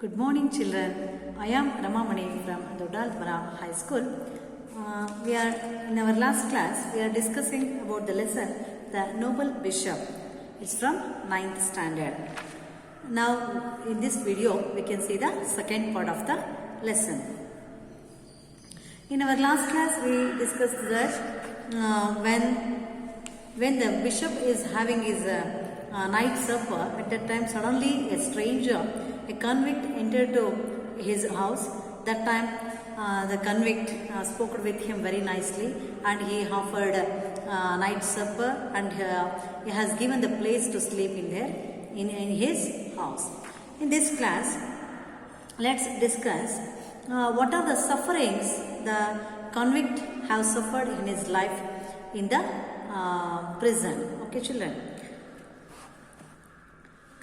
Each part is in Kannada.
Good morning, children. I am Ramamani from Dodalpara High School. We are in our last class. We are discussing about the lesson The Noble Bishop. It's from 9th standard. Now, in this video, we can see the second part of the lesson. In our last class, we discussed that when the bishop is having his night supper, at that time suddenly a stranger, a convict, entered to his house. That time the convict spoke with him very nicely, and he offered night supper, and he has given the place to sleep in there in his house. In this class, let's discuss what are the sufferings the convict have suffered in his life in the prison. Okay, children.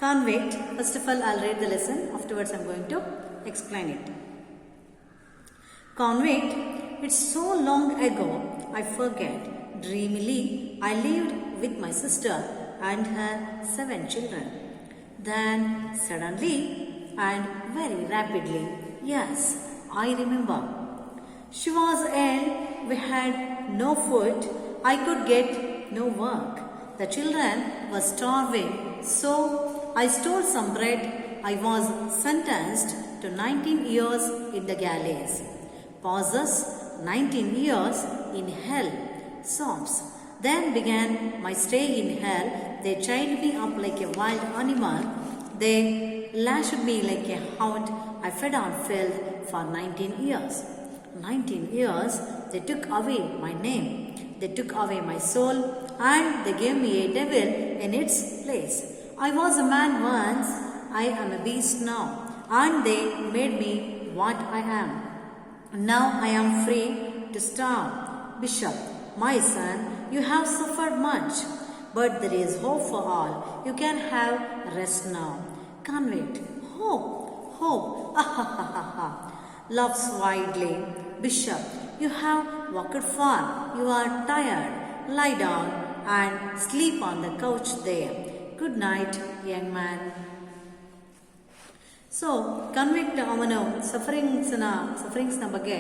Convict, first of all I'll read the lesson, afterwards I'm going to explain it. Convict, it's so long ago I forget. Dreamily I lived with my sister and her 7 children. Then suddenly and very rapidly, yes, I remember. She was ill, we had no food, I could get no work. The children were starving, so I stole some bread. I was sentenced to 19 years in the galleys. Pauses, 19 years in hell. Sobs. Then began my stay in hell. They chained me up like a wild animal. They lashed me like a hound. I fed on filth for 19 years. 19 years, they took away my name. They took away my soul, and they gave me a devil in its place. I was a man once, I am a beast now, and they made me what I am. Now I am free to starve. Bishop, my son, you have suffered much, but there is hope for all. You can have rest now. Convict, hope, hope, ah ha ha ha ha. Laughs widely. Bishop, you have walked far, you are tired. Lie down and sleep on the couch there. Good night, young man. So convict ಅವನು ಸಫರಿಂಗ್ಸ್ನ ಬಗ್ಗೆ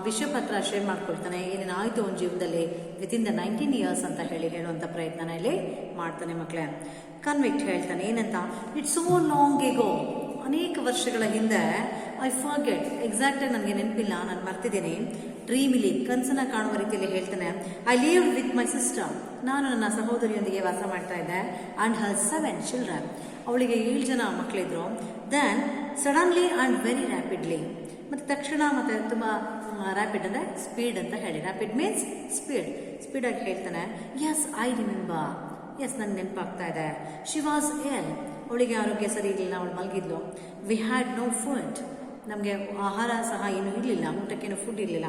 ಬಿಷಪ್ ಹತ್ರ ಶೇರ್ ಮಾಡ್ಕೊಳ್ತಾನೆ. ಏನೇನಾಯಿತು ಅವನ ಜೀವನದಲ್ಲಿ ವಿತಿನ್ ದ 19 ಇಯರ್ಸ್ ಅಂತ ಹೇಳುವಂಥ ಪ್ರಯತ್ನನ ಇಲ್ಲಿ ಮಾಡ್ತಾನೆ ಮಕ್ಕಳೇ. ಕನ್ವಿಕ್ಟ್ ಹೇಳ್ತಾನೆ ಏನಂತ, ಇಟ್ಸ್ ಸೋ ಲಾಂಗ್ ಎಗೋ, ಅನೇಕ ವರ್ಷಗಳ ಹಿಂದೆ, ಐ ಫರ್ಗೆಟ್, ಎಕ್ಸಾಕ್ಟಾಗಿ ನನಗೆ ನೆನಪಿಲ್ಲ, ನಾನು ಮರ್ತಿದ್ದೀನಿ. ಡ್ರೀಮಿಲಿ, ಕನಸನ್ನ ಕಾಣುವ ರೀತಿಯಲ್ಲಿ ಹೇಳ್ತಾನೆ, I live with my sister, ನಾನು ನನ್ನ ಸಹೋದರಿಯೊಂದಿಗೆ ವಾಸ ಮಾಡ್ತಾ ಇದ್ದೆ, ಆ್ಯಂಡ್ ಹರ್ 7 ಚಿಲ್ಡ್ರನ್, ಅವಳಿಗೆ 7 ಜನ ಮಕ್ಕಳಿದ್ರು. Then suddenly and very rapidly, ಮತ್ತು ತಕ್ಷಣ ಮತ್ತು ತುಂಬ ರ್ಯಾಪಿಡ್ ಅಂದರೆ ಸ್ಪೀಡ್ ಅಂತ ಹೇಳಿ, ರ್ಯಾಪಿಡ್ ಮೀನ್ಸ್ ಸ್ಪೀಡಾಗಿ ಹೇಳ್ತಾನೆ. ಎಸ್ ಐ ರಿಮೆಂಬರ್, ಎಸ್ ನನಗೆ ನೆನಪಾಗ್ತಾ ಇದೆ. ಶಿ ವಾಸ್ ಎಲ್, ಅವಳಿಗೆ ಆರೋಗ್ಯ ಸರಿ ಇರಲಿಲ್ಲ, ಅವಳು ಮಲಗಿದ್ಲು. ವಿ ಹ್ಯಾಡ್ ನೋ ಫುಡ್, ನಮಗೆ ಆಹಾರ ಸಹ ಏನೂ ಇರಲಿಲ್ಲ, ಊಟಕ್ಕೇನು ಫುಡ್ ಇರಲಿಲ್ಲ.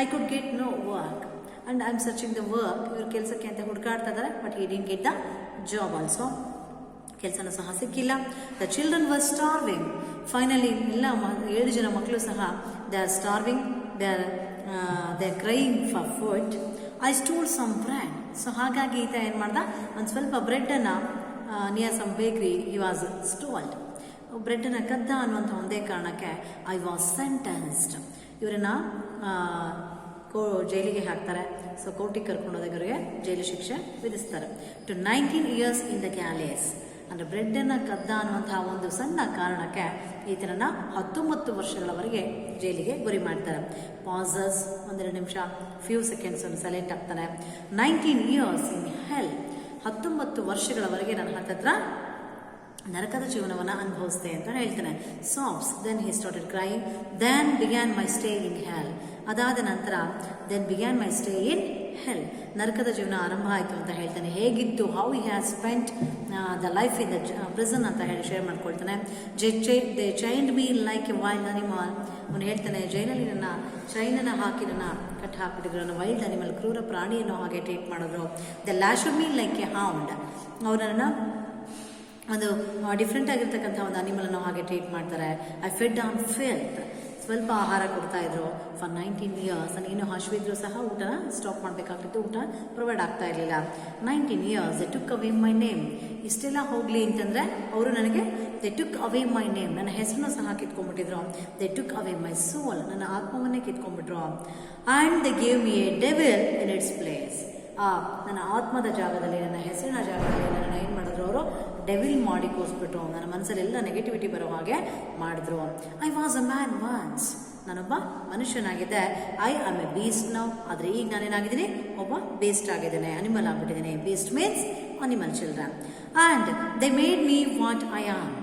I could get no work and I am searching the work, ಇವ್ರು ಕೆಲಸಕ್ಕೆ ಅಂತ ಹುಡುಕಾಡ್ತಾ ಇದ್ದಾರೆ, but he didn't get the job also, ಕೆಲಸನೂ ಸಹ ಸಿಕ್ಕಿಲ್ಲ. The children were starving, finally ಎಲ್ಲ 7 ಜನ ಮಕ್ಕಳು ಸಹ they are starving, they are crying for food. I stole some bread, so ಹಾಗಾಗಿ ಈತ ಏನು ಮಾಡ್ದ, ಒಂದು ಸ್ವಲ್ಪ ಬ್ರೆಡ್ಡನ್ನು ನಿಯರ್ ಸಮ್ ಬೇಕ್ರಿ ಹಿ ವಾಸ್ ಸ್ಟೋಲ್ಡ್, ಬ್ರೆಡ್ಡನ್ನು ಕದ್ದ ಅನ್ನುವಂಥ ಒಂದೇ ಕಾರಣಕ್ಕೆ ಐ ವಾಸ್ ಸೆಂಟೆನ್ಸ್ಡ್, ಇವರನ್ನು ಜೈಲಿಗೆ ಹಾಕ್ತಾರೆ. ಸೊ ಕೋರ್ಟಿಗೆ ಕರ್ಕೊಂಡೋದಾಗ ಇವರಿಗೆ ಜೈಲು ಶಿಕ್ಷೆ ವಿಧಿಸ್ತಾರೆ. ಟು 19 ಇಯರ್ಸ್ ಇನ್ ದ ಗ್ಯಾಲೇಸ್, ಅಂದರೆ ಬ್ರೆಡ್ಡನ್ನು ಕದ್ದ ಅನ್ನುವಂತಹ ಒಂದು ಸಣ್ಣ ಕಾರಣಕ್ಕೆ ಈತನನ್ನ 19 ವರ್ಷಗಳವರೆಗೆ ಜೈಲಿಗೆ ಗುರಿ ಮಾಡ್ತಾರೆ. ಪಾಸಸ್, 1-2 ನಿಮಿಷ, ಫ್ಯೂ ಸೆಕೆಂಡ್ಸ್ ಒಂದು ಸೈಲೆಂಟ್ ಆಗ್ತಾನೆ. 19 ಇಯರ್ಸ್ ಇನ್ ಹೆಲ್, 19 ವರ್ಷಗಳವರೆಗೆ ನನ್ನ ಹತ್ತತ್ರ ನರಕದ ಜೀವನವನ್ನು ಅನುಭವಿಸ್ತೆ ಅಂತ ಹೇಳ್ತಾನೆ. Sobs, then he started crying, then began my stay in hell, ಅದಾದ ನಂತರ then began my stay in hell, ನರಕದ ಜೀವನ ಆರಂಭ ಆಯಿತು ಅಂತ ಹೇಳ್ತಾನೆ. ಹೇಗಿತ್ತು, how he has spent the life in the prison ಅಂತ ಹೇಳಿ ಶೇರ್ ಮಾಡ್ಕೊಳ್ತಾನೆ. They chained me like a wild animal, ಅವನು ಹೇಳ್ತಾನೆ, ಜೈಲಲ್ಲಿ ನನ್ನ ಚೈನನ್ನು ಹಾಕಿ ನನ್ನ ಕಟ್ ಹಾಕಿಬಿಟ್ಟಿದ್ರು, ನನ್ನ ವೈಲ್ಡ್ ಅನಿಮಲ್, ಕ್ರೂರ ಪ್ರಾಣಿಯನ್ನು ಹಾಗೆ ಟ್ರೀಟ್ ಮಾಡಿದ್ರು. The lashed me like a hound, ಅವರನ್ನು ಒಂದು ಡಿಫ್ರೆಂಟ್ ಆಗಿರ್ತಕ್ಕಂಥ ಒಂದು ಅನಿಮಲನ್ನು ಹಾಗೆ ಟ್ರೀಟ್ ಮಾಡ್ತಾರೆ. ಐ ಫೆಡ್ ಆನ್ ಫಿಲ್ತ್, ಸ್ವಲ್ಪ ಆಹಾರ ಕೊಡ್ತಾ ಇದ್ರು ಫಾರ್ 19 years. ನಾನು ಏನು ಹಸಿವಿದ್ರು ಸಹ ಊಟನ ಸ್ಟಾಪ್ ಮಾಡಬೇಕಾಗ್ತಿತ್ತು, ಊಟ ಪ್ರೊವೈಡ್ ಆಗ್ತಾ ಇರಲಿಲ್ಲ. 19 years they took away my name. ಇಷ್ಟೆಲ್ಲ ಹೋಗಲಿ ಅಂತಂದರೆ ಅವರು ನನಗೆ they took away my name, ನನ್ನ ಹೆಸರನ್ನು ಸಹ ಕಿತ್ಕೊಂಡ್ಬಿಟ್ಟಿದ್ರು. They took away my soul, ನನ್ನ ಆತ್ಮವನ್ನೇ ಕಿತ್ಕೊಂಡ್ಬಿಟ್ರು. And they gave me a devil in its place. ನನ್ನ ಆತ್ಮದ ಜಾಗದಲ್ಲಿ, ನನ್ನ ಹೆಸರಿನ ಜಾಗದಲ್ಲಿ ನನ್ನ ಏನು ಮಾಡಿದ್ರು ಅವರು ಡೆವಿಲ್ ಮಾಡಿ ಕೂರಿಸ್ಬಿಟ್ರು. ನನ್ನ ಮನಸ್ಸಲ್ಲೆಲ್ಲ ನೆಗೆಟಿವಿಟಿ ಬರೋ ಹಾಗೆ ಮಾಡಿದ್ರು. I was a man once, ನಾನೊಬ್ಬ ಮನುಷ್ಯನಾಗಿದ್ದೆ. I am a beast now, ಆದರೆ ಈಗ ನಾನೇನಾಗಿದ್ದೀನಿ, ಒಬ್ಬ ಬೇಸ್ಟ್ ಆಗಿದ್ದೇನೆ, ಅನಿಮಲ್ ಆಗಿಬಿಟ್ಟಿದ್ದೇನೆ. Beast means animal children. And they made me what I am.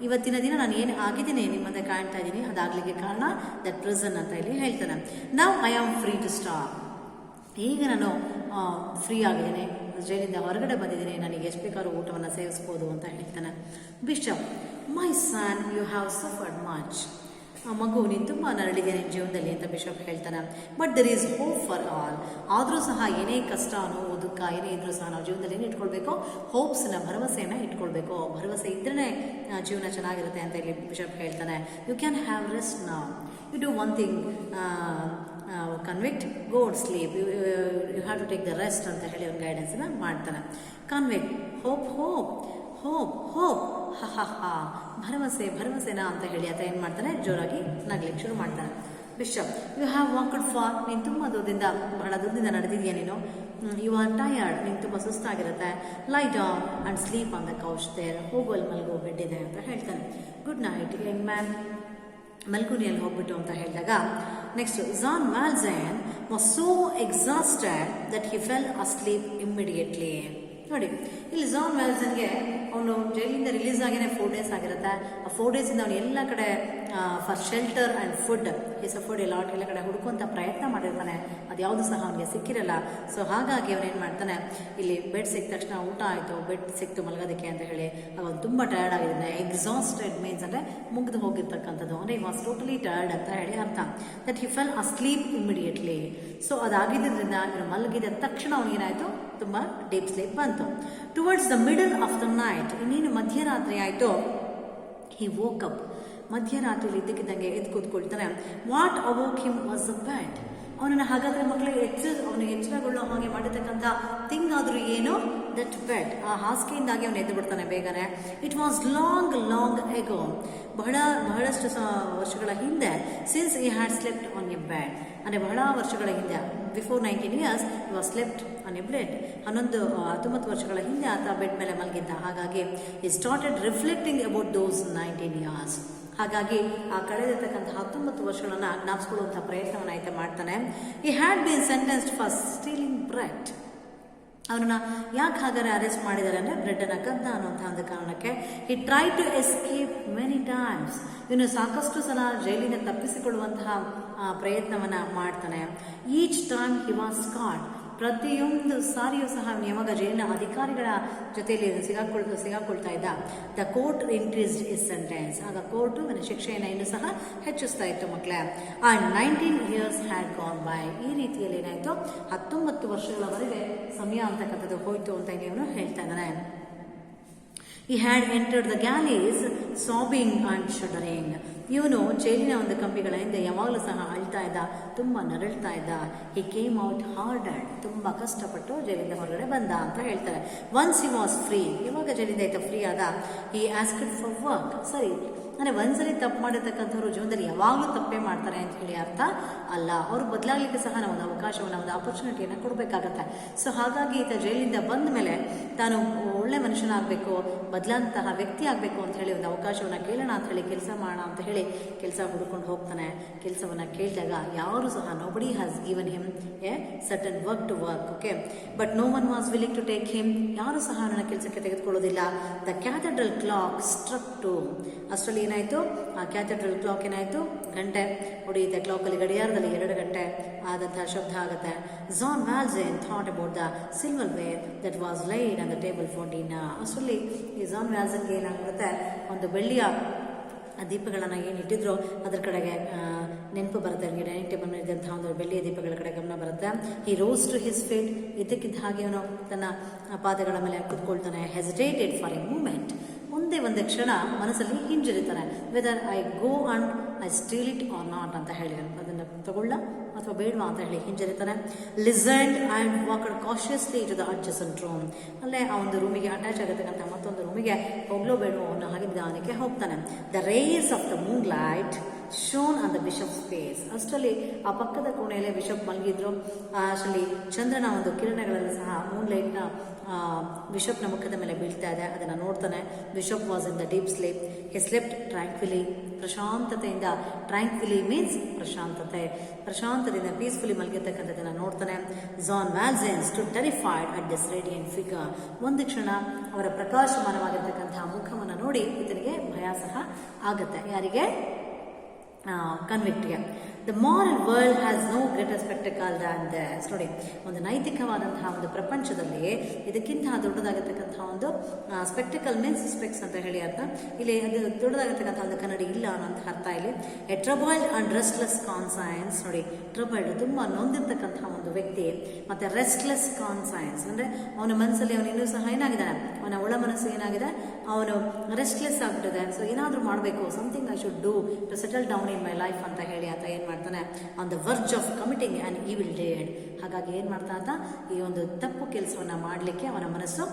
ಇವತ್ತಿನ ದಿನ ನಾನು ಏನು ಆಗಿದ್ದೀನಿ ನಿಮ್ಮ ಮುಂದೆ ಕಾಣ್ತಾ ಇದ್ದೀನಿ, ಅದಾಗಲಿಕ್ಕೆ ಕಾರಣ ದಟ್ ಪ್ರಿಸನ್ ಅಂತ ಇಲ್ಲಿ ಹೇಳ್ತಾನೆ. Now I am free to stop. ಈಗ ನಾನು ಫ್ರೀ ಆಗಿದ್ದೀನಿ, ಜೈಲಿಂದ ಹೊರಗಡೆ ಬಂದಿದ್ದೀನಿ, ನನಗೆ ಎಷ್ಟು ಬೇಕಾದ್ರೂ ಊಟವನ್ನು ಸೇವಿಸ್ಬೋದು ಅಂತ ಹೇಳ್ತಾನೆ. Bishop, my son you have suffered much. ಮಗು, ನೀನು ತುಂಬ ನರಳಿದೆ ನಿನ್ನ ಜೀವನದಲ್ಲಿ ಅಂತ ಬಿಷಪ್ ಹೇಳ್ತಾನೆ. But there is hope for all. ಆದರೂ ಸಹ ಏನೇ ಕಷ್ಟ, ನೋವು, ದುಃಖ ಏನೇ ಇದ್ರೂ ಸಹ ನಾವು ಜೀವನದಲ್ಲಿ ಏನು ಇಟ್ಕೊಳ್ಬೇಕು, ಹೋಪ್ಸ್ನ, ಭರವಸೆಯನ್ನು ಇಟ್ಕೊಳ್ಬೇಕು. ಭರವಸೆ ಇದ್ರೇ ಜೀವನ ಚೆನ್ನಾಗಿರುತ್ತೆ ಅಂತ ಇಲ್ಲಿ ಬಿಷಪ್ ಹೇಳ್ತಾನೆ. You can have rest now. You do one thing, convict, go sleep, you have to take the rest ಅಂತ ಹೇಳಿ ಒಂದು ಗೈಡೆನ್ಸನ್ನು ಮಾಡ್ತಾನೆ. Convict, hope hope hope hope, ಹ ಹ ಹ, ಭರವಸೆ ಭರವಸೆನಾ ಅಂತ ಹೇಳಿ ಆತ ಏನು ಮಾಡ್ತಾನೆ, ಜೋರಾಗಿ ನಗ್ಲಿಕ್ಕೆ ಶುರು ಮಾಡ್ತಾನೆ. Bishop, you have walked far. ನೀನು ತುಂಬ ಬಹಳ ದೂರದಿಂದ ನಡೆದಿದೆಯಾ ನೀನು. ಯು ಆರ್ ಟಯರ್ಡ್, ನೀನು ತುಂಬ ಸುಸ್ತಾಗಿರುತ್ತೆ. Lie down and sleep on the couch there. ಹೋಗೋಲ್ಲಿ ಮಲಗೋ, ಬೆಡ್ ಇದೆ ಅಂತ ಹೇಳ್ತಾನೆ. ಗುಡ್ ನೈಟ್ ಯಂಗ್ ಮ್ಯಾನ್, ಮಲ್ಕುನಿಯಲ್ಲಿ ಹೋಗ್ಬಿಟ್ಟು ಅಂತ ಹೇಳಿದಾಗ next, Jean Valjean was so exhausted that he fell asleep immediately. ನೋಡಿ, ಇಲ್ಲಿ ಜಾನ್ ವ್ಯಾಲ್ಜನ್ಗೆ ಅವನು ಜೈಲಿಂದ ರಿಲೀಸ್ ಆಗಿನೇ 4 days ಆಗಿರುತ್ತೆ. ಆ 4 days ಅವನು ಎಲ್ಲ ಕಡೆ for shelter and food, his food ಎಲ್ಲ ಕಡೆ ಹುಡ್ಕೊಂತ ಪ್ರಯತ್ನ ಮಾಡಿರ್ತಾನೆ. ಅದು ಯಾವುದು ಸಹ ಅವನಿಗೆ ಸಿಕ್ಕಿರಲ್ಲ. ಸೊ ಹಾಗಾಗಿ ಅವನೇನು ಮಾಡ್ತಾನೆ, ಇಲ್ಲಿ ಬೆಡ್ ಸಿಕ್ಕ ತಕ್ಷಣ ಊಟ ಆಯಿತು, ಬೆಡ್ ಸಿಕ್ತು ಮಲಗೋದಕ್ಕೆ ಅಂತ ಹೇಳಿ ಅವನು ತುಂಬ ಟಯರ್ಡ್ ಆಗಿದ್ದಾನೆ. ಎಕ್ಸಾಸ್ಟೆಡ್ ಮೀನ್ಸ್ ಅಂದರೆ ಮುಗ್ದು ಹೋಗಿರ್ತಕ್ಕಂಥದ್ದು, ಅಂದರೆ ವಾಸ್ ಟೋಟಲಿ ಟಯರ್ಡ್ ಅಂತ ಹೇಳಿ ಅರ್ಥ. That he fell asleep immediately. So ಅದಾಗಿದ್ದರಿಂದ ಇವನು ಮಲಗಿದ ತಕ್ಷಣ ಅವನಿಗೇನಾಯಿತು, ತುಂಬ ಡೀಪ್ ಸ್ಲೀಪ್ ಬಂತು. Towards the middle of the night, ಇನ್ನೇನು ಮಧ್ಯರಾತ್ರಿ ಆಯಿತು, ಹಿ ವೋಕ್ ಅಪ್. ಮಧ್ಯರಾತ್ರಿಯಲ್ಲಿ ಇದ್ದಕ್ಕಿದ್ದಂಗೆ ಎದ್ದು ಕೂತ್ಕೊಳ್ತಾನೆ. What awoke him was the bed. ಅವನನ್ನು ಹಾಗಾದರೆ ಮಕ್ಕಳಿಗೆ ಅವನಿಗೆ ಎಚ್ಚರಗೊಳ್ಳೋ ಹಾಗೆ ಮಾಡಿರ್ತಕ್ಕಂಥ ಥಿಂಗ್ ಆದರೂ ಏನು, ದಟ್ ಬೆಡ್, ಆ ಹಾಸಿಗೆಯಿಂದಾಗಿ ಅವನು ಎದ್ದು ಬಿಡ್ತಾನೆ ಬೇಗನೆ. It was long long ago, ಬಹಳಷ್ಟು ವರ್ಷಗಳ ಹಿಂದೆ. Since he had slept on a bed, ಅಂದರೆ ಬಹಳ ವರ್ಷಗಳ ಹಿಂದೆ, before 19 years you was slept on a bed. 19 ವರ್ಷಗಳ ಹಿಂದೆ ಆತ ಬೆಡ್ ಮೇಲೆ ಮಲಗಿದ್ದ. ಹಾಗಾಗಿ he started reflecting about those 19 years. ಹಾಗಾಗಿ ಆ ಕಳೆದಿರ್ತಕ್ಕಂಥ 19 ವರ್ಷಗಳನ್ನು ಜ್ಞಾಪಿಸ್ಕೊಳ್ಳುವಂಥ ಪ್ರಯತ್ನವನ್ನು ಆಯ್ತು ಮಾಡ್ತಾನೆ. He had been sentenced for stealing bread. ಅವನನ್ನು ಯಾಕೆ ಹಾಗಾದ್ರೆ ಅರೆಸ್ಟ್ ಮಾಡಿದ್ದಾರೆ ಅಂದರೆ ಬ್ರೆಡ್ಡನ್ನು ಕದ್ದ ಅನ್ನುವಂಥ ಒಂದು ಕಾರಣಕ್ಕೆ. He try to escape many times. ಇವನು ಸಾಕಷ್ಟು ಸಲ ಜೈಲಿನ ತಪ್ಪಿಸಿಕೊಳ್ಳುವಂತಹ ಪ್ರಯತ್ನವನ್ನು ಮಾಡ್ತಾನೆ. Each time he was caught. ಪ್ರತಿಯೊಂದು ಸಾರಿಯೂ ಸಹ ಅವನು ಯಾವಾಗ ಜೈಲಿನ ಅಧಿಕಾರಿಗಳ ಜೊತೆಯಲ್ಲಿ ಸಿಗಾಕೊಳ್ತಾ ಇದ್ದ, the court increased is sentence. ಆಗ ಕೋರ್ಟು ಇವನ ಶಿಕ್ಷೆಯನ್ನು ಇನ್ನೂ ಸಹ ಹೆಚ್ಚಿಸ್ತಾ ಇತ್ತು ಮಕ್ಕಳೇ. And 19 years had gone by. ಈ ರೀತಿಯಲ್ಲಿ ಏನಾಯಿತು, 19 ವರ್ಷಗಳವರೆಗೆ ಸಮಯ ಅಂತಕ್ಕಂಥದ್ದು ಹೋಯಿತು ಅಂತ ಇವನು ಹೇಳ್ತಾ ಇದ್ದಾನೆ. He had entered the galleys sobbing and shuddering. ಇವನು ಜೈಲಿನ ಒಂದು ಕಂಬಿಗಳ ಹಿಂದೆ ಯಾವಾಗಲೂ ಸಹ ಅಳ್ತಾ ಇದ್ದ, ತುಂಬ ನರಳ್ತಾ ಇದ್ದ. He came out ಹಾರ್ಡೆಡ್. ತುಂಬ ಕಷ್ಟಪಟ್ಟು ಜೈಲಿಂದ ಹೊರಗಡೆ ಬಂದ ಅಂತ ಹೇಳ್ತಾರೆ. Once he was free. ಯಾವಾಗ ಜೈಲಿಂದ ಫ್ರೀ ಆದ, ಹಿ ಆಸ್ಕ್ಡ್ ಫಾರ್ ವರ್ಕ್. ಸರಿ, ಅಂದರೆ ಒಂದ್ಸರಿ ತಪ್ಪು ಮಾಡಿರ್ತಕ್ಕಂಥವ್ರು ಜೀವನದಲ್ಲಿ ಯಾವಾಗಲೂ ತಪ್ಪೇ ಮಾಡ್ತಾರೆ ಅಂತ ಹೇಳಿ ಅರ್ಥ ಅಲ್ಲ. ಅವರು ಬದಲಾಗಲಿಕ್ಕೆ ಸಹ ನಾವು ಒಂದು ಅವಕಾಶವನ್ನು, ಒಂದು ಆಪರ್ಚುನಿಟಿಯನ್ನು ಕೊಡಬೇಕಾಗತ್ತೆ. ಸೊ ಹಾಗಾಗಿ ಈತ ಜೈಲಿಂದ ಬಂದ ಮೇಲೆ ತಾನು ಒಳ್ಳೆ ಮನುಷ್ಯನಾಗಬೇಕು, ಬದಲಾದಂತಹ ವ್ಯಕ್ತಿ ಆಗಬೇಕು ಅಂತ ಹೇಳಿ ಒಂದು ಅವಕಾಶವನ್ನು ಕೇಳೋಣ ಅಂತ ಹೇಳಿ, ಕೆಲಸ ಮಾಡೋಣ ಅಂತ ಹೇಳಿ ಕೆಲಸ ಹುಡ್ಕೊಂಡು ಹೋಗ್ತಾನೆ. ಕೆಲಸವನ್ನು ಕೇಳಿದಾಗ ಯಾರು ಸಹ nobody has given him a certain work to work. Okay, but no one was willing to take him. ಯಾರು ಸಹ ಅವನ ಕೆಲಸಕ್ಕೆ ತೆಗೆದುಕೊಳ್ಳೋದಿಲ್ಲ. The cathedral clock struck two. ಅಷ್ಟರಲ್ಲಿ ಏನಾಯಿತು, ಆ ಕ್ಯಾಥೆಡ್ರಲ್ ಕ್ಲಾಕ್ ಏನಾಯಿತು, ಗಂಟೆ ಹೊಡೆಯುತ್ತೆ. ಕ್ಲಾಕಲ್ಲಿ ಗಡಿಯಾರದಲ್ಲಿ 2 ಗಂಟೆ ಆದಂತಹ ಶಬ್ದ ಆಗುತ್ತೆ. Jean Valjean thought about the silverware that was laid on the table for dinner. ಅಷ್ಟರಲ್ಲಿ ಈ ಜಾನ್ ವ್ಯಾಲ್ಜನ್ಗೆ ಏನಾಗ್ಬಿಡುತ್ತೆ, ಒಂದು ಬೆಳ್ಳಿಯ ದೀಪಗಳನ್ನು ಏನು ಇಟ್ಟಿದ್ರು ಅದರ ಕಡೆಗೆ ನೆನಪು ಬರುತ್ತೆ. ಅವನಿಗೆ ಡೈನಿಂಗ್ ಟೇಬಲ್ ಇದ್ದಂತಹ ಒಂದು ಬೆಳ್ಳಿಯ ದೀಪಗಳ ಕಡೆ ಗಮನ ಬರುತ್ತೆ. ಈ ರೋಸ್ ಟು ಹಿಸ್ ಫೀಟ್. ಇದ್ದಕ್ಕಿದ್ದ ಹಾಗೆ ಅವನು ತನ್ನ ಪಾದಗಳ ಮೇಲೆ ಕೂತ್ಕೊಳ್ತಾನೆ. Hesitated for a moment. ಒಂದೇ ಒಂದು ಕ್ಷಣ ಮನಸ್ಸಲ್ಲಿ ಹಿಂಜರಿತಾನೆ, whether I go and I steal it or not ಅಂತ ಹೇಳಿ, ಅದನ್ನು ತಗೊಳ್ಳ ಅಥವಾ ಬೇಡವಾ ಅಂತ ಹೇಳಿ ಹಿಂಜರಿತಾನೆ. Listened and walked cautiously to the adjacent room, ಅಲ್ಲೇ ಆ ಒಂದು ರೂಮಿಗೆ ಅಟ್ಯಾಚ್ ಆಗತಕ್ಕಂಥ ಮತ್ತೊಂದು ರೂಮಿಗೆ ಹೋಗ್ಲೋ ಬೇಡವೋ ಅವನು ಹಾಗೆ ನಿಧಾನಕ್ಕೆ ಹೋಗ್ತಾನೆ. The rays of the moonlight shone on the bishop face, ಅಷ್ಟರಲ್ಲಿ ಆ ಪಕ್ಕದ ಕೋಣೆಯಲ್ಲಿ ಬಿಷಪ್ ಮಲಗಿದ್ರು. ಅಷ್ಟರಲ್ಲಿ ಚಂದ್ರನ ಒಂದು ಕಿರಣಗಳಲ್ಲಿ ಸಹ ಮೂನ್ ಲೈಟ್ನ ಬಿಷಪ್ನ ಮುಖದ ಮೇಲೆ ಬೀಳ್ತಾ ಇದೆ, ಅದನ್ನು ನೋಡ್ತಾನೆ. Bishop was in the deep sleep, he slept tranquilly, ಪ್ರಶಾಂತತೆಯಿಂದ, ಟ್ರ್ಯಾಂಕ್ವಿಲಿ ಮೀನ್ಸ್ ಪ್ರಶಾಂತದಿಂದ ಪೀಸ್ಫುಲಿ ಮಲಗಿರ್ತಕ್ಕಂಥದ್ದನ್ನು ನೋಡ್ತಾನೆ. Jean Valjean stood terrified at this radiant figure, ಒಂದು ಕ್ಷಣ ಅವರ ಪ್ರಕಾಶಮಾನವಾಗಿರ್ತಕ್ಕಂತಹ ಮುಖವನ್ನು ನೋಡಿ ಇದನಿಗೆ ಭಯ ಸಹ ಆಗುತ್ತೆ. ಯಾರಿಗೆ? ಕನ್ವಿಕ್ಟ್ಗೆ. The moral world has no greater spectacle than this. ನೋಡಿ, ಒಂದು ನೈತಿಕವಾದಂತಹ ಒಂದು ಪ್ರಪಂಚದಲ್ಲಿ ಇದಕ್ಕಿಂತ ದೊಡ್ಡದಾಗಿರ್ತಕ್ಕಂಥ ಒಂದು ಸ್ಪೆಕ್ಟಿಕಲ್ ಮೀನ್ಸ್ ಸ್ಪೆಕ್ಸ್ ಅಂತ ಹೇಳಿ ಅರ್ಥ. ಇಲ್ಲಿ ಅದು ದೊಡ್ಡದಾಗಿರ್ತಕ್ಕಂಥ ಒಂದು ಕನ್ನಡಿ ಇಲ್ಲ ಅನ್ನೋಂಥ ಅರ್ಥ ಇಲ್ಲಿ. A troubled and restless conscience, ನೋಡಿ ಟ್ರಬಲ್ಡ್ ತುಂಬ ನೊಂದಿರ್ತಕ್ಕಂಥ ಒಂದು ವ್ಯಕ್ತಿ, ಮತ್ತೆ ರೆಸ್ಟ್ಲೆಸ್ ಕಾನ್ಸೈನ್ಸ್ ಅಂದರೆ ಅವನ ಮನಸ್ಸಲ್ಲಿ ಅವನು ಇನ್ನೂ ಸಹ ಏನಾಗಿದ್ದಾನೆ, ಅವನ ಒಳ ಮನಸ್ಸು ಏನಾಗಿದೆ, ಅವನು ರೆಸ್ಟ್ಲೆಸ್ ಆಗ್ಬಿಟ್ಟಿದೆ. ಸೊ ಏನಾದರೂ ಮಾಡಬೇಕು, something I should do to settle down in my life ಅಂತ ಹೇಳಿ ಆತ ಏನು ಮಾಡ್ತಾನೆ, on the verge of committing on evil deed. ಹಾಗಾಗಿ ಏನು ಮಾಡ್ತಾ ಅಂತ ಈ ಒಂದು ತಪ್ಪು ಕೆಲಸವನ್ನು ಮಾಡಲಿಕ್ಕೆ ಅವನ ಮನಸ್ಸು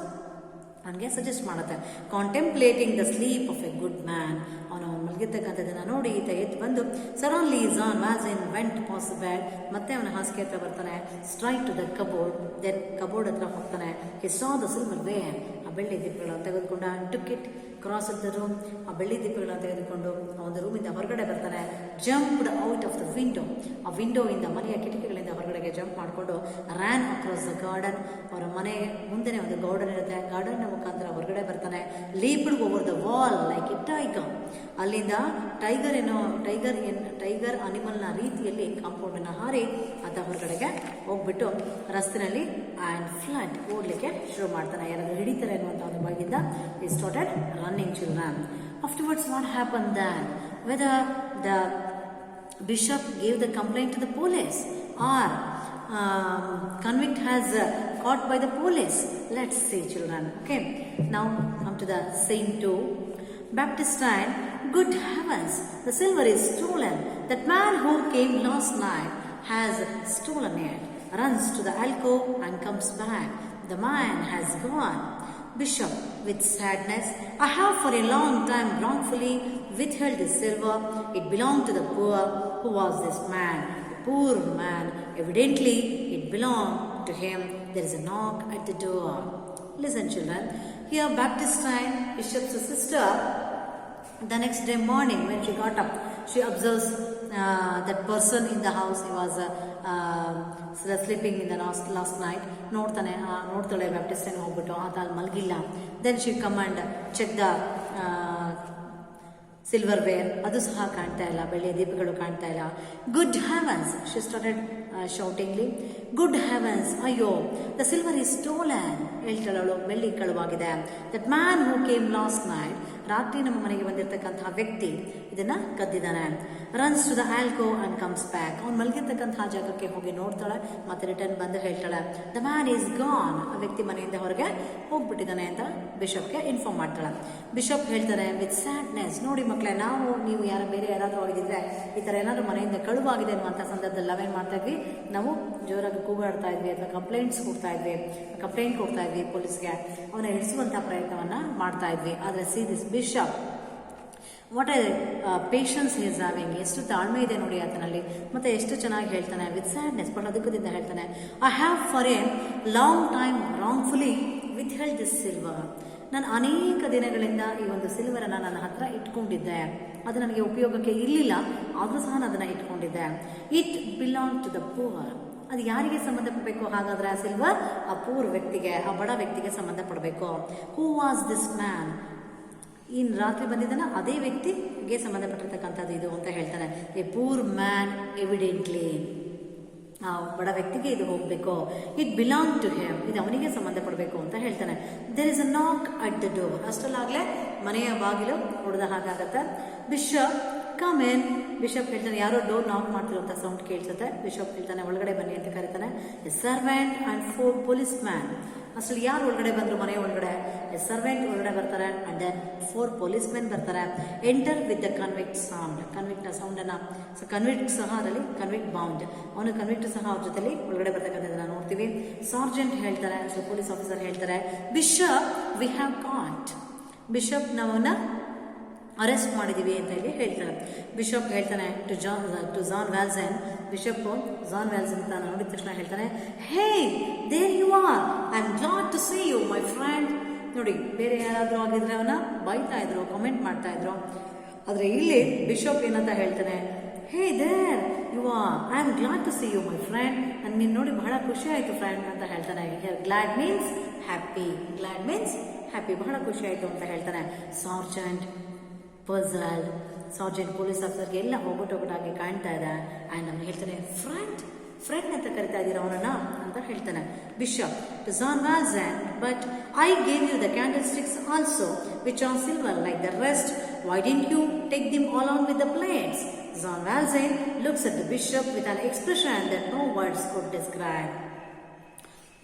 ಅವನಿಗೆ ಸಜೆಸ್ಟ್ ಮಾಡುತ್ತೆ. Contemplating the sleep of a good man, ಅವನು ಮಲಗಿರ್ತಕ್ಕಂಥದ್ದನ್ನು ನೋಡಿ ಈತ ಎದ್ದು ಬಂದು suddenly Jean Valjean went possible, ಮತ್ತೆ ಅವನ ಹಾಸಿಗೆ ಹತ್ರ ಬರ್ತಾನೆ. Straight to the cupboard, then cupboard ಹತ್ರ ಹೋಗ್ತಾನೆ. He saw the silverware, ಆ ಬೆಳ್ಳಿ ದೀಪಗಳನ್ನು ತೆಗೆದುಕೊಂಡು took it cross the room, ಆ ಬೆಳ್ಳಿ ದೀಪಗಳನ್ನು ತೆಗೆದುಕೊಂಡು ಆ ಒಂದು ರೂಮಿಂದ ಹೊರಗಡೆ ಬರ್ತಾನೆ. Jumped out of the window, ಆ ವಿಂಡೋಯಿಂದ ಮನೆಯ ಕಿಟಕಿಗಳಿಂದ ಹೊರಗಡೆಗೆ ಜಂಪ್ ಮಾಡಿಕೊಂಡು ರ್ಯಾನ್ ಅಕ್ರಾಸ್ ದ ಗಾರ್ಡನ್, ಅವರ ಮನೆ ಮುಂದೆನೇ ಒಂದು ಗಾರ್ಡನ್ ಇರುತ್ತೆ, ಗಾರ್ಡನ್ನ ಮುಖಾಂತರ ಹೊರಗಡೆ ಬರ್ತಾನೆ. Leaped over the wall like a tiger, ಅಲ್ಲಿಂದ ಟೈಗರ್ ಅನಿಮಲ್ನ ರೀತಿಯಲ್ಲಿ ಕಾಂಪೌಂಡನ್ನು ಹಾರಿ ಆತ ಹೊರಗಡೆಗೆ ಹೋಗ್ಬಿಟ್ಟು ರಸ್ತೆಯಲ್ಲಿ ಆ್ಯಂಡ್ ಫ್ಲಡ್ ಓಡಲಿಕ್ಕೆ ಶುರು ಮಾಡ್ತಾನೆ. ಯಾರಾದರೂ ಹಿಡಿತಾರೆ ಅನ್ನುವಂಥ ಒಂದು ಭಯದಿಂದ he started running children. Afterwards, what happened then? Whether the bishop gave the complaint to the police or convict has caught by the police. Let's see, children. Okay, now come to the scene 2. Baptistine, good heavens, the silver is stolen. That man who came last night has stolen it. Runs to the alcove and comes back. The man has gone. Bishop, with sadness, I have for a long time wrongfully withheld this silver. It belonged to the poor. Who was this man? A poor man. Evidently, it belonged to him. There is a knock at the door. Listen, children. Here, Baptistine, Bishop's sister, the next day morning when she got up, she observes that person in the house. He was sleeping in the last night. ನೋಡ್ತಾಳೆ ಬ್ಯಾಪ್ಟಿಸ್ಟೈನ್ ಹೋಗ್ಬಿಟ್ಟು ಆತ ಅಲ್ಲಿ ಮಲಗಿಲ್ಲ. Then she command check the silverware, ಅದು ಸಹ ಕಾಣ್ತಾ ಇಲ್ಲ, ಬೆಳ್ಳಿಯ ದೀಪಗಳು ಕಾಣ್ತಾ ಇಲ್ಲ. Good heavens, she started shoutingly. Good heavens, ಅಯ್ಯೋ, ದ ಸಿಲ್ವರ್ ಈಸ್ ಸ್ಟೋಲನ್, ಹೇಳ್ತಾಳವಳು, ಬೆಳ್ಳಿ ಕಳುವಾಗಿದೆ. That man who came last night, ರಾತ್ರಿ ನಮ್ಮ ಮನೆಗೆ ಬಂದಿರತಕ್ಕಂತಹ ವ್ಯಕ್ತಿ ಇದನ್ನ ಕದ್ದಿದ್ದಾನೆ. Runs to the alcove and comes back, ಅವ್ನು ಮಲಗಿರ್ತಕ್ಕಂತಹ ಜಾಗಕ್ಕೆ ಹೋಗಿ ನೋಡ್ತಾಳೆ, ಮತ್ತೆ ರಿಟರ್ನ್ ಬಂದು ಹೇಳ್ತಾಳೆ, ದ ಮ್ಯಾನ್ ಈಸ್ ಗಾನ್, ಆ ವ್ಯಕ್ತಿ ಮನೆಯಿಂದ ಹೊರಗೆ ಹೋಗ್ಬಿಟ್ಟಿದ್ದಾನೆ ಅಂತ ಬಿಷಪ್ಗೆ ಇನ್ಫಾರ್ಮ್ ಮಾಡ್ತಾಳೆ. ಬಿಷಪ್ ಹೇಳ್ತಾರೆ ವಿತ್ ಸ್ಯಾಡ್ನೆಸ್, ನೋಡಿ ಮಕ್ಕಳೇ, ನೀವು ಬೇರೆ ಯಾರಾದರೂ ಆಗಿದ್ರೆ ಈ ಥರ ಏನಾದರೂ ಮನೆಯಿಂದ ಕಳುವಾಗಿದೆ ಅನ್ನುವಂಥ ಸಂದರ್ಭದಲ್ಲಿ ನಾವೇನು ಮಾಡ್ತಾ ಇದ್ವಿ, ನಾವು ಜೋರಾಗಿ ಕೂಗಾಡ್ತಾ ಇದ್ವಿ ಅಥವಾ ಕಂಪ್ಲೇಂಟ್ ಕೊಡ್ತಾ ಇದ್ವಿ ಪೊಲೀಸ್ಗೆ, ಅವನ ಹಿಡಿಸುವಂಥ ಪ್ರಯತ್ನವನ್ನು ಮಾಡ್ತಾ ಇದ್ವಿ. ಆದರೆ see this bishop, what A patience is having, ಎಷ್ಟು ತಾಳ್ಮೆ ಇದೆ ನೋಡಿ ಆತನಲ್ಲಿ, ಮತ್ತೆ ಎಷ್ಟು ಚೆನ್ನಾಗಿ ಹೇಳ್ತಾನೆ. ವಿತ್ ಸ್ಯಾಡ್ನೆಸ್, ಬಟ್ ದುಃಖದಿಂದ ಹೇಳ್ತಾನೆ, I have for A long time ರಾಂಗ್ಫುಲಿ with held this silver, ನಾನು ಅನೇಕ ದಿನಗಳಿಂದ ಈ ಒಂದು ಸಿಲ್ವರನ್ನು ನನ್ನ ಹತ್ರ ಇಟ್ಕೊಂಡಿದ್ದೆ, ಅದು ನನಗೆ ಉಪಯೋಗಕ್ಕೆ ಇರಲಿಲ್ಲ, ಆದರೂ ಸಹ ನಾನು ಅದನ್ನು ಇಟ್ಕೊಂಡಿದ್ದೆ. It belong to the poor, ಅದು ಯಾರಿಗೆ ಸಂಬಂಧಪಡಬೇಕು ಹಾಗಾದರೆ ಆ ಸಿಲ್ವರ್? ಆ ಪೂರ್ ವ್ಯಕ್ತಿಗೆ, ಆ ಬಡ ವ್ಯಕ್ತಿಗೆ ಸಂಬಂಧಪಡಬೇಕು. ಹೂ ವಾಸ್ ದಿಸ್ ಮ್ಯಾನ್, ಇನ್ನು ರಾತ್ರಿ ಬಂದಿದ್ದಾನೆ ಅದೇ ವ್ಯಕ್ತಿಗೆ ಸಂಬಂಧಪಟ್ಟಿರ್ತಕ್ಕಂಥದ್ದು ಇದು ಅಂತ ಹೇಳ್ತಾನೆ. ಎ ಪೂರ್ ಮ್ಯಾನ್ ಎವಿಡೆಂಟ್ಲಿ, ಆ ಬಡ ವ್ಯಕ್ತಿಗೆ ಇದು ಹೋಗಬೇಕು. ಇಟ್ ಬಿಲಾಂಗ್ ಟು ಹಿಮ್, ಇದು ಅವನಿಗೆ ಸಂಬಂಧಪಡಬೇಕು ಅಂತ ಹೇಳ್ತಾನೆ. ದೇರ್ ಇಸ್ ಅ ನಾಕ್ ಅಟ್ ದ ಡೋರ್, ಅಷ್ಟರಲ್ಲಾಗಲೇ ಮನೆಯ ಬಾಗಿಲು ಹೊಡೆದ ಹಾಗಾಗತ್ತೆ. ಬಿಷಪ್ ಕಮ್ ಇನ್, ಬಿಷಪ್ ಹೇಳ್ತಾನೆ, ಯಾರೋ ಡೋರ್ ನಾಕ್ ಮಾಡ್ತಿರುವಂಥ ಸೌಂಡ್ ಕೇಳಿಸುತ್ತೆ. ಬಿಷಪ್ ಹೇಳ್ತಾನೆ, ಒಳಗಡೆ ಬನ್ನಿ ಅಂತ ಕರೀತಾನೆ. A servant and 4 policeman ಅಸಲು ಯಾರು ಒಳಗಡೆ ಬಂದರು ಮನೆ ಒಳಗಡೆ? ಸರ್ವೆಂಟ್ ಒಳಗಡೆ ಬರ್ತಾರೆ ಅಂಡ್ ದೆನ್ 4 policemen ಬರ್ತಾರೆ. Enter with the convict sound, ಕನ್ವಿಕ್ಟ್ನ ಸೌಂಡನ್ನು. ಸೊ ಕನ್ವಿಕ್ಟ್ ಸಹ ಅದರಲ್ಲಿ ಕನ್ವಿಕ್ಟ್ ಬೌಂಡ್, ಅವನು ಕನ್ವಿಕ್ಟ್ ಸಹ ಅವ್ರ ಜೊತೆಲಿ ಒಳಗಡೆ ಬರ್ತಕ್ಕಂಥದ್ದನ್ನ ನೋಡ್ತೀವಿ. ಸಾರ್ಜೆಂಟ್ ಹೇಳ್ತಾರೆ, ಸೊ ಪೊಲೀಸ್ ಆಫೀಸರ್ ಹೇಳ್ತಾರೆ, bishop we have caught, bishop ನಾವನ್ನ ಅರೆಸ್ಟ್ ಮಾಡಿದೀವಿ ಅಂತ ಹೇಳಿ ಹೇಳ್ತಾರೆ. ಬಿಷಪ್ ಹೇಳ್ತಾನೆ to John Valjean, bishop Jean Valjean ಅಂತ ನೋಡಿದ ತಕ್ಷಣ ಹೇಳ್ತಾನೆ, hey there you are, I am glad to see you my friend. ನೋಡಿ, ಬೇರೆ ಯಾರಾದರೂ ಆಗಿದ್ರೆ ಅವನ ಬೈತಾ ಇದ್ರು, ಕಾಮೆಂಟ್ ಮಾಡ್ತಾ ಇದ್ರು. ಆದರೆ ಇಲ್ಲಿ ಬಿಷಪ್ ಏನಂತ ಹೇಳ್ತಾನೆ, hey there you are, I am glad to see you my friend, ನನಗೆ ನೋಡಿ ಬಹಳ ಖುಷಿ ಆಯಿತು ಫ್ರೆಂಡ್ ಅಂತ ಹೇಳ್ತಾನೆ. Glad means happy, glad means happy, ಬಹಳ ಖುಷಿ ಆಯಿತು ಅಂತ ಹೇಳ್ತಾನೆ. ಸಾರ್ಜೆಂಟ್ ಪರ್ಸಲ್, ಸಾರ್ಜೆಂಟ್ ಪೊಲೀಸ್ ಆಫೀಸರ್ಗೆ ಎಲ್ಲ ಒಗ್ಗಟ್ಟಾಗಿ ಕಾಣ್ತಾ ಇದೆ. ಆ್ಯಂಡ್ ಅವ್ನು ಹೇಳ್ತಾನೆ, ಫ್ರೆಂಡ್ ಫ್ರೆಂಡ್ ಅಂತ ಕರಿತಾ ಇದ್ದೀರ ಅವನನ್ನ ಅಂತ ಹೇಳ್ತಾನೆ. Bishop to John Valjean, but I gave you the candlesticks also which are silver like the rest, why didn't you take them along with the plates? John Valjean looks at the bishop with an expression that no words could describe.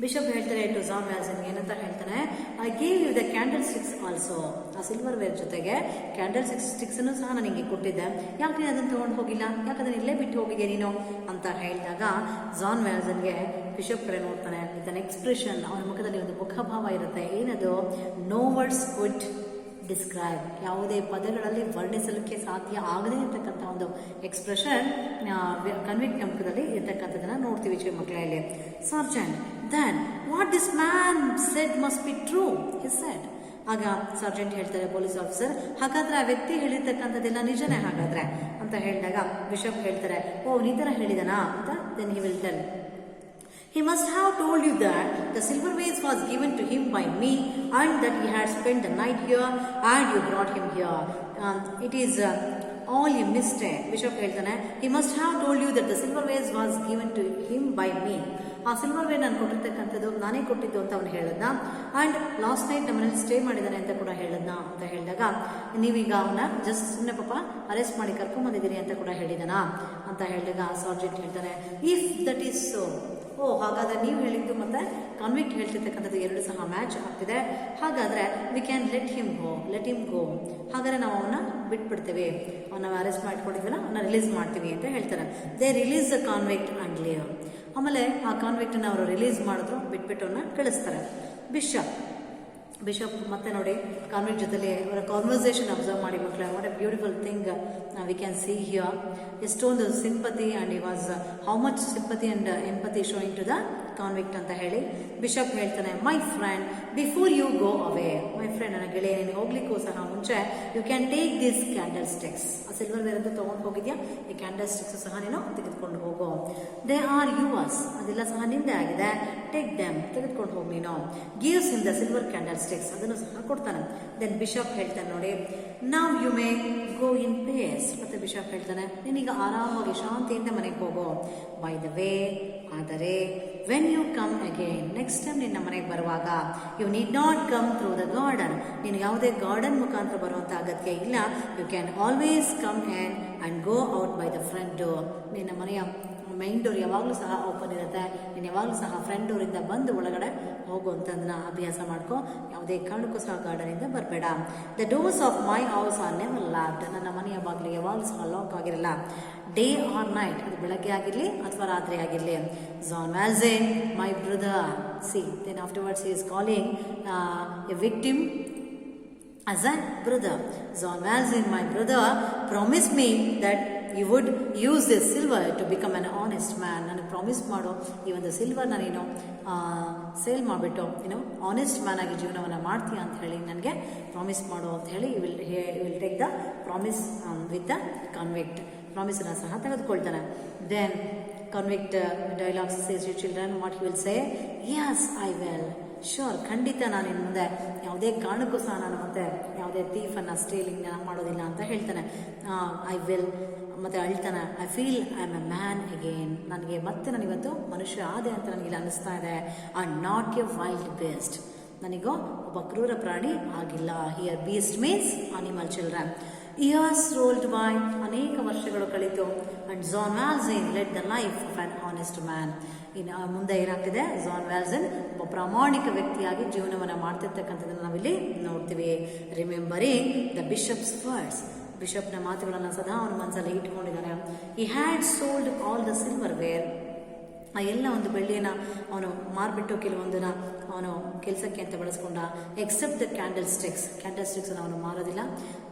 Bishop ಹೇಳ್ತಾರೆ ಟು ಜಾನ್ ವ್ಯಾಲ್ಸನ್ ಏನಂತ ಹೇಳ್ತಾನೆ, I gave you the candlesticks also, ಆ ಸಿಲ್ವರ್ ವೇರ್ ಜೊತೆಗೆ ಕ್ಯಾಂಡಲ್ ಸ್ಟಿಕ್ಸ್ ಅನ್ನು ಸಹ ನಾನು ನಿಮಗೆ ಕೊಟ್ಟಿದ್ದೆ, ಯಾಕೆ ನೀನು ಅದನ್ನು ತೊಗೊಂಡು ಹೋಗಿಲ್ಲ, ಯಾಕೆ ಅದನ್ನು ಇಲ್ಲೇ ಬಿಟ್ಟು ಹೋಗಿದ್ಯಾ ನೀನು ಅಂತ ಹೇಳಿದಾಗ ಜಾನ್ ವ್ಯಾಲ್ಸನ್ಗೆ ಬಿಷಪ್ ಕಡೆ ನೋಡ್ತಾನೆ ವಿತ್ ಅನ್ ಎಕ್ಸ್ಪ್ರೆಷನ್, ಅವನ ಮುಖದಲ್ಲಿ ಒಂದು ಮುಖಭಾವ ಇರುತ್ತೆ. ಏನದು? ನೋ ವರ್ಡ್ಸ್ ಕುಡ್ ಡಿಸ್ಕ್ರೈಬ್, ಯಾವುದೇ ಪದಗಳಲ್ಲಿ ವರ್ಣಿಸಲಿಕ್ಕೆ ಸಾಧ್ಯ ಆಗದೇ ಇರತಕ್ಕಂಥ ಒಂದು ಎಕ್ಸ್ಪ್ರೆಷನ್ ಕನ್ವಿಕ್ಟ್ ಮುಖದಲ್ಲಿ ಇರ್ತಕ್ಕಂಥದ್ದನ್ನು ನೋಡ್ತೀವಿ ಚಿಕ್ಕಮಕ್ಕಳಲ್ಲಿ. Sergeant, then what this man said must be true, he said. ಆಗ ಸಾರ್ಜೆಂಟ್ ಹೇಳ್ತಾರೆ, ಪೊಲೀಸ್ ಆಫೀಸರ್, ಹಾಗಾದ್ರೆ ಆ ವ್ಯಕ್ತಿ ಹೇಳಿರ್ತಕ್ಕಂಥದ್ದೆಲ್ಲ ನಿಜನೇ ಹಾಗಾದ್ರೆ ಅಂತ ಹೇಳಿದಾಗ ಬಿಷಪ್ ಹೇಳ್ತಾರೆ, ಓ ಈ ಥರ ಹೇಳಿದನಾ ಅಂತ. Then he will tell, he must have told you that the silver vase was given to him by me and that he had spent the night here and you brought him here. It is all a mistake. Bishop ಹೇಳ್ತಾನೆ, he must have told you that the silver vase was given to him by me. ಆ ಸಿಲ್ವರ್ ವೇ ನಾನು ಕೊಟ್ಟಿರ್ತಕ್ಕಂಥದ್ದು ನಾನೇ ಕೊಟ್ಟಿದ್ದು ಅಂತ ಅವನು ಹೇಳಿದ್ನ. ಆ್ಯಂಡ್ ಲಾಸ್ಟ್ ನೈಟ್ ನಮ್ಮನೇಲಿ ಸ್ಟೇ ಮಾಡಿದ್ದಾನೆ ಅಂತ ಕೂಡ ಹೇಳಿದ್ನ ಅಂತ ಹೇಳಿದಾಗ, ನೀವೀಗ ಅವನ್ನ ಜಸ್ಟ್ ಸುಮ್ಮನೆ ಪಾಪ ಅರೆಸ್ಟ್ ಮಾಡಿ ಕರ್ಕೊಂಬಂದಿದ್ದೀರಿ ಅಂತ ಕೂಡ ಹೇಳಿದನಾ ಅಂತ ಹೇಳಿದಾಗ ಸಾರ್ಜೆಂಟ್ ಹೇಳ್ತಾನೆ, ಇಫ್ ದಟ್ ಈಸ್ ಸೋ, ಓ ಹಾಗಾದ್ರೆ ನೀವು ಹೇಳಿದ್ದು ಮತ್ತೆ ಕಾನ್ವಿಕ್ಟ್ ಹೇಳ್ತಿರ್ತಕ್ಕಂಥದ್ದು ಎರಡು ಸಹ ಮ್ಯಾಚ್ ಆಗ್ತಿದೆ, ಹಾಗಾದ್ರೆ ವಿ ಕ್ಯಾನ್ ಲೆಟ್ ಹಿಮ್ ಗೋ, ಹಾಗಾದ್ರೆ ನಾವು ಅವನ್ನ ಬಿಟ್ಬಿಡ್ತೇವೆ, ಅವನ್ನ ಅರೆಸ್ಟ್ ಮಾಡ್ಕೊಂಡಿದ್ವಲ್ಲ ಅವನ್ನ ರಿಲೀಸ್ ಮಾಡ್ತೀವಿ ಅಂತ ಹೇಳ್ತಾರೆ. They release the convict and leave. ಆಮೇಲೆ ಆ ಕಾನ್ವಿಕ್ಟನ್ನ ಅವರು ರಿಲೀಸ್ ಮಾಡಿದ್ರು, ಬಿಟ್ಬಿಟ್ಟು ಅವನ್ನ ಕಳಿಸ್ತಾರೆ. ಬಿಷಪ್ ಮತ್ತೆ ನೋಡಿ ಕಾನ್ವಿಕ್ಟ್ ಜೊತೆಲಿ ಅವರ ಕಾನ್ವರ್ಸೇಷನ್ ಅಬ್ಸರ್ವ್ ಮಾಡಿ ಮಕ್ಕಳೇ, what a beautiful thing we can see here. ಎಷ್ಟೊಂದು ಸಿಂಪತಿ ಆ್ಯಂಡ್ ಈ was how much sympathy and empathy showing to the convict ಅಂತ ಹೇಳಿ ಬಿಷಪ್ ಹೇಳ್ತಾನೆ, my friend before you go away, my friend ನನ್ನ ಗೆಳೆಯ ನೀನು ಹೋಗ್ಲಿಕ್ಕೂ ಸಹ ಮುಂಚೆ you can take this candlesticks, ಆ ಸಿಲ್ವರ್ ವೇರ್ ಅಂತ ತೊಗೊಂಡು ಹೋಗಿದ್ಯಾ, ಈ ಕ್ಯಾಂಡಲ್ ಸ್ಟಿಕ್ಸ್ ಸಹ ನೀನು ತೆಗೆದುಕೊಂಡು ಹೋಗೋ. ದೇ ಆರ್ ಯುವರ್ಸ್, ಅದೆಲ್ಲ ಸಹ ನಿಂದೆ ಆಗಿದೆ, ಟೇಕ್ ದೆಮ್, ತೆಗೆದುಕೊಂಡು ಹೋಗಿ ನೀನು. Gives in the silver candlesticks, ಅದನ್ನು ಸಹ ಕೊಡ್ತಾನೆ. ದೆನ್ ಬಿಷಪ್ ಹೇಳ್ತಾನೆ ನೋಡಿ, now you may go in peace, ಮತ್ತೆ ಬಿಷಪ್ ಹೇಳ್ತಾನೆ ನೀನೀಗ ಆರಾಮಾಗಿ ಶಾಂತಿಯಿಂದ ಮನೆಗೆ ಹೋಗೋ. ಬೈ ದ ವೇ, ಆದರೆ when you come again, next time ನಿನ್ನ ಮನೆಗೆ ಬರುವಾಗ, you need not come through the garden, ನೀನು ಯಾವುದೇ ಗಾರ್ಡನ್ ಮುಖಾಂತರ ಬರುವಂಥ ಅಗತ್ಯ ಇಲ್ಲ. You can always come in and go out by the front door, ನಿನ್ನ ಮನೆಯ ಮೈನ್ ಡೋರ್ ಯಾವಾಗಲೂ ಸಹ ಓಪನ್ ಇರುತ್ತೆ, ನೀನು ಯಾವಾಗಲೂ ಸಹ ಫ್ರಂಟ್ ಡೋರಿಂದ ಬಂದು ಒಳಗಡೆ ಹೋಗುವಂಥದ್ದನ್ನ ಅಭ್ಯಾಸ ಮಾಡ್ಕೊ, ಯಾವುದೇ ಕಾರಣಕ್ಕೂ ಸಹ ಗಾರ್ಡನಿಂದ ಬರಬೇಡ. The doors of my house are never locked, ನನ್ನ ಮನೆಯ ಬಾಗಿಲು ಯಾವಾಗಲೂ ಸಹ ಲಾಕ್ ಆಗಿರಲ್ಲ. ಡೇ ಆರ್ ನೈಟ್, ಅದು ಬೆಳಗ್ಗೆ ಆಗಿರಲಿ ಅಥವಾ ರಾತ್ರಿ ಆಗಿರಲಿ. John Valjean my brother, see then afterwards he is calling a victim as a brother. John Valjean, my brother, promised me that you would use this silver to become an honest man. ನನಗೆ ಪ್ರಾಮಿಸ್ ಮಾಡು, ಈ ಒಂದು ಸಿಲ್ವರ್ನ ನೀನು ಸೇಲ್ ಮಾಡಿಬಿಟ್ಟು ಆನೆಸ್ಟ್ ಮ್ಯಾನ್ ಆಗಿ ಜೀವನವನ್ನು ಮಾಡ್ತೀಯ ಅಂತ ಹೇಳಿ ನನಗೆ ಪ್ರಾಮಿಸ್ ಮಾಡು ಅಂತ ಹೇಳಿ will take the promise with the convict, ಪ್ರಾಮಿಸನ್ನು ಸಹ ತೆಗೆದುಕೊಳ್ತಾನೆ. Then convict dialogues says you children, what he will say, yes I will, sure, ಖಂಡಿತ ನಾನು ಇನ್ನು ಮುಂದೆ ಯಾವುದೇ ಕಾರಣಕ್ಕೂ ಸಹ ನಾನು ಮತ್ತೆ ಯಾವುದೇ ಥೀಫನ್ನು ಸ್ಟೀಲಿಂಗ್ ಮಾಡೋದಿಲ್ಲ ಅಂತ ಹೇಳ್ತಾನೆ. ಐ ವಿಲ್, ಮತ್ತು ಅಳ್ತಾನೆ, I feel I am a man again, ನನಗೆ ಮತ್ತೆ ನಾನಿವತ್ತು ಮನುಷ್ಯ ಆದೆ ಅಂತ ನನಗೆ ಅನ್ನಿಸ್ತಾ ಇದೆ. And not a wild beast, ನನಗೂ ಒಬ್ಬ ಕ್ರೂರ ಪ್ರಾಣಿ ಆಗಿಲ್ಲ. Here beast means animal children. Years rolled by, ಅನೇಕ ವರ್ಷಗಳು ಕಳೀತು. And John Valjean led the life of an honest man. ಇನ್ನು ಮುಂದೆ ಏನಾಗ್ತಿದೆ, ಜಾನ್ ವ್ಯಾಲ್ಜನ್ ಒಬ್ಬ ಪ್ರಾಮಾಣಿಕ ವ್ಯಕ್ತಿಯಾಗಿ ಜೀವನವನ್ನು ಮಾಡ್ತಿರ್ತಕ್ಕಂಥದ್ದನ್ನು ನಾವಿಲ್ಲಿ ನೋಡ್ತೀವಿ. ರಿಮೆಂಬರಿಂಗ್ ದ ಬಿಷಪ್ಸ್ ವರ್ಡ್ಸ್, ಬಿಷಪ್ನ ಮಾತುಗಳನ್ನು ಸದಾ ಅವನ ಮನಸ್ಸಲ್ಲಿ ಇಟ್ಕೊಂಡಿದ್ದಾನೆ. He had sold all the silverware, ಆ ಎಲ್ಲ ಒಂದು ಬೆಳ್ಳಿಯನ್ನು ಅವನು ಮಾರ್ಬಿಟ್ಟು ಕೆಲವೊಂದನ್ನ ಅವನು ಕೆಲಸಕ್ಕೆ ಅಂತ ಬಳಸ್ಕೊಂಡ. ಎಕ್ಸೆಪ್ಟ್ ದ ಕ್ಯಾಂಡಲ್ ಸ್ಟಿಕ್ಸ್ ಅವನು ಮಾರೋದಿಲ್ಲ.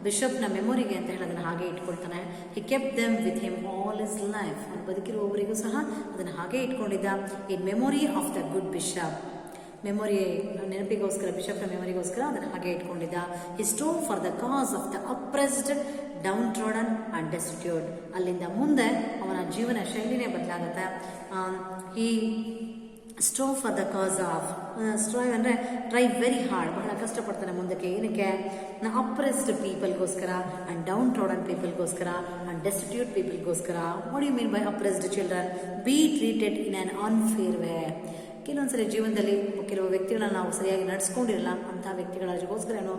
ಬಿಷಪ್ನ ಮೆಮೊರಿಗೆ ಅಂತ ಹೇಳಿ ಅದನ್ನು ಹಾಗೆ ಇಟ್ಕೊಳ್ತಾನೆ. He kept them with him all his life, ಅವನು ಬದುಕಿರುವವರೆಗೂ ಸಹ ಅದನ್ನು ಹಾಗೆ ಇಟ್ಕೊಂಡಿದ್ದ. In memory of the good bishop, memory ನೆನಪಿಗೋಸ್ಕರ, ಬಿಷಪ್ನ ಮೆಮೊರಿಗೋಸ್ಕರ ಅದನ್ನು ಹಾಗೆ ಇಟ್ಕೊಂಡಿದ್ದ. He strove for the cause of the oppressed, downtrodden and destitute. ಅಲ್ಲಿಂದ ಮುಂದೆ ಅವನ ಜೀವನ ಶೈಲಿನೇ ಬದಲಾಗುತ್ತೆ. ಈ strove for the cause of, strive ಅಂದರೆ ಟ್ರೈ ವೆರಿ ಹಾರ್ಡ್, ಬಹಳ ಕಷ್ಟಪಡ್ತಾನೆ ಮುಂದಕ್ಕೆ. ಏನಕ್ಕೆ? ಅಪ್ರೆಸ್ಡ್ ಪೀಪಲ್ಗೋಸ್ಕರ, ಆ್ಯಂಡ್ ಡೌನ್ ಟ್ರಾಡನ್ ಪೀಪಲ್ಗೋಸ್ಕರ, ಆ್ಯಂಡ್ ಡೆಸ್ಟಿಟ್ಯೂಟ್ ಪೀಪಲ್ಗೋಸ್ಕರ. What you mean by oppressed children? Be treated in an unfair way. ಕೆಲವೊಂದ್ಸರಿ ಜೀವನದಲ್ಲಿ ಕೆಲವು ವ್ಯಕ್ತಿಗಳನ್ನ ನಾವು ಸರಿಯಾಗಿ ನಡೆಸ್ಕೊಂಡಿರಲ್ಲ, ಅಂತಹ ವ್ಯಕ್ತಿಗಳಿಗೋಸ್ಕರ ಏನೋ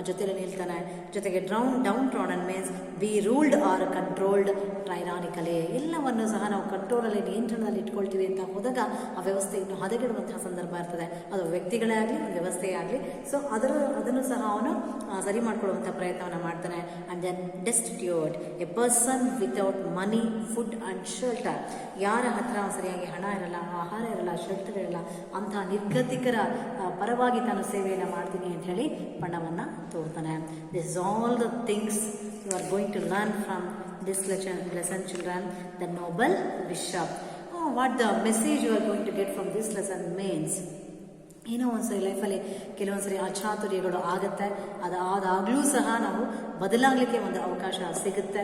ಜೊತೆಯಲ್ಲಿ ನಿಲ್ತಾನೆ. ಜೊತೆಗೆ downtrodden means be ruled or controlled tyrannically. ಎಲ್ಲವನ್ನು ಸಹ ನಾವು ಕಂಟ್ರೋಲಲ್ಲಿ, ನಿಯಂತ್ರಣದಲ್ಲಿ ಇಟ್ಕೊಳ್ತೀವಿ ಅಂತ ಹೋದಾಗ ಆ ವ್ಯವಸ್ಥೆ ಇನ್ನು ಹದಗೆಡುವಂತಹ ಸಂದರ್ಭ ಇರ್ತದೆ. ಅದು ವ್ಯಕ್ತಿಗಳೇ ಆಗಲಿ, ವ್ಯವಸ್ಥೆಯೇ ಆಗಲಿ. ಸೊ ಅದನ್ನು ಸಹ ಅವನು ಸರಿ ಮಾಡ್ಕೊಳ್ಳುವಂಥ ಪ್ರಯತ್ನವನ್ನು ಮಾಡ್ತಾನೆ. And then destitute, a person without money, food and shelter. ಯಾರ ಹತ್ರ ಸರಿಯಾಗಿ ಹಣ ಇರಲ್ಲ, ಆಹಾರ ಇರಲ್ಲ, ಶೆಲ್ಟರ್ ಇರಲ್ಲ, ಅಂತಹ ನಿರ್ಗತಿಕರ ಪರವಾಗಿ ತಾನು ಸೇವೆಯನ್ನು ಮಾಡ್ತೀನಿ ಅಂತ ಹೇಳಿ ಬಣ್ಣವನ್ನು ತೋರ್ತಾನೆ. This is all the things you are going to learn from this lesson children. The noble bishop. What the message you are going to get from this lesson means, ಏನೋ ಒಂದ್ಸರಿ ಲೈಫಲ್ಲಿ ಕೆಲವೊಂದ್ಸರಿ ಅಚಾತುರ್ಯಗಳು ಆಗುತ್ತೆ. ಅದಾಗಲೂ ಸಹ ನಾವು ಬದಲಾಗಲಿಕ್ಕೆ ಒಂದು ಅವಕಾಶ ಸಿಗುತ್ತೆ.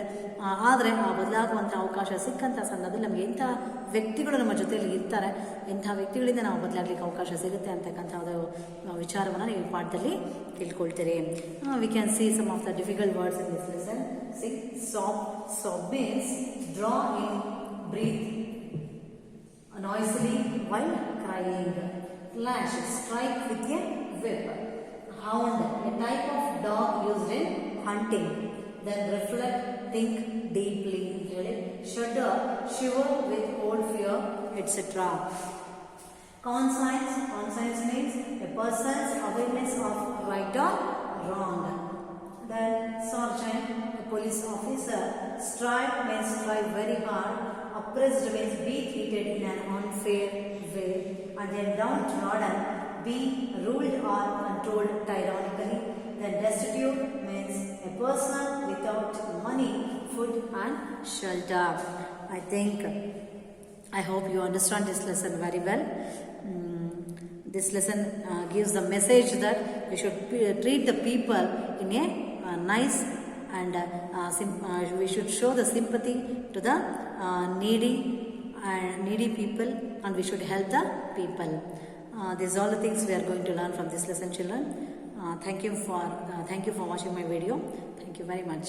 ಆದರೆ ಆ ಬದಲಾಗುವಂಥ ಅವಕಾಶ ಸಿಕ್ಕಂಥ ಸಂದರ್ಭದಲ್ಲಿ ನಮಗೆ ಎಂಥ ವ್ಯಕ್ತಿಗಳು ನಮ್ಮ ಜೊತೆಯಲ್ಲಿ ಇರ್ತಾರೆ, ಎಂಥ ವ್ಯಕ್ತಿಗಳಿಂದ ನಾವು ಬದಲಾಗಲಿಕ್ಕೆ ಅವಕಾಶ ಸಿಗುತ್ತೆ ಅಂತಕ್ಕಂಥ ಒಂದು ವಿಚಾರವನ್ನು ನೀವು ಪಾಠದಲ್ಲಿ ತಿಳ್ಕೊಳ್ತೀರಿ. We can see some of the difficult words in this lesson. Sob means draw in, breath noisily while crying. Flash, strike with a whip. Hound, a type of dog used in hunting. Then reflect, think deeply. Shudder, shiver with old fear, etc. Conscience means a person's awareness of right or wrong. Then sergeant, a police officer. Strive means strive very hard. Oppressed means be treated in an unfair way. And then downtrodden, be ruled or controlled tyrannically. Then destitute means a person without money, food and shelter. I hope you understand this lesson very well. This lesson gives the message that we should treat the people in a nice and we should show the sympathy to the needy people, and we should help the people. These are all the things we are going to learn from this lesson, children. Thank you for watching my video. Thank you very much.